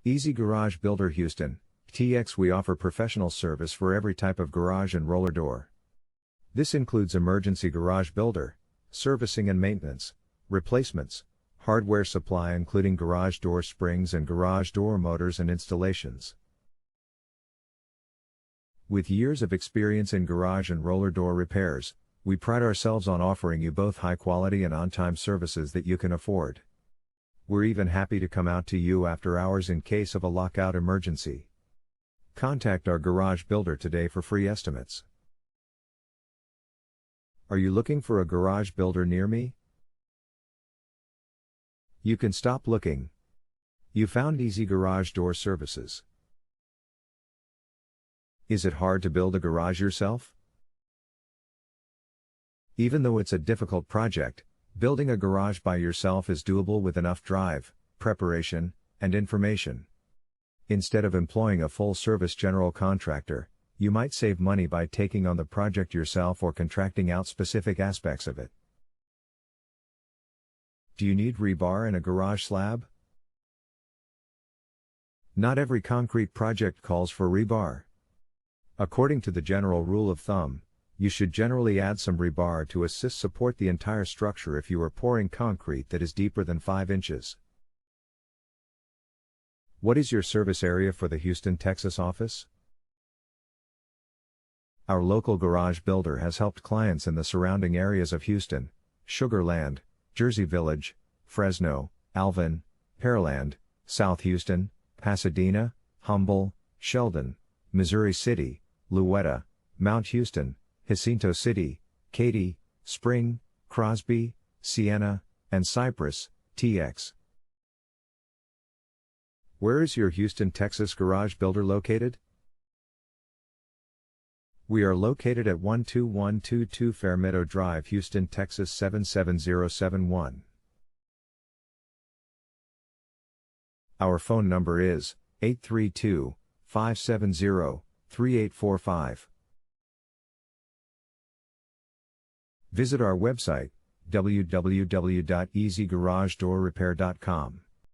Easy Garage Builder Houston, TX. We offer professional service for every type of garage and roller door. This includes emergency garage builder, servicing and maintenance, replacements, hardware supply including garage door springs and garage door motors and installations. With years of experience in garage and roller door repairs, we pride ourselves on offering you both high quality and on-time services that you can afford. We're even happy to come out to you after hours in case of a lockout emergency. Contact our garage builder today for free estimates. Are you looking for a garage builder near me? You can stop looking. You found Easy Garage Door Services. Is it hard to build a garage yourself? Even though it's a difficult project, building a garage by yourself is doable with enough drive, preparation, and information. Instead of employing a full-service general contractor, you might save money by taking on the project yourself or contracting out specific aspects of it. Do you need rebar in a garage slab? Not every concrete project calls for rebar. According to the general rule of thumb, you should generally add some rebar to assist support the entire structure if you are pouring concrete that is deeper than 5 inches. What is your service area for the Houston, Texas office? Our local garage builder has helped clients in the surrounding areas of Houston, Sugar Land, Jersey Village, Fresno, Alvin, Pearland, South Houston, Pasadena, Humble, Sheldon, Missouri City, Louetta, Mount Houston, Jacinto City, Katy, Spring, Crosby, Sienna, and Cypress, TX. Where is your Houston, Texas garage builder located? We are located at 12122 Fairmeadow Drive, Houston, Texas 77071. Our phone number is 832-570-3845. Visit our website, www.easyGarageDoorRepair.com.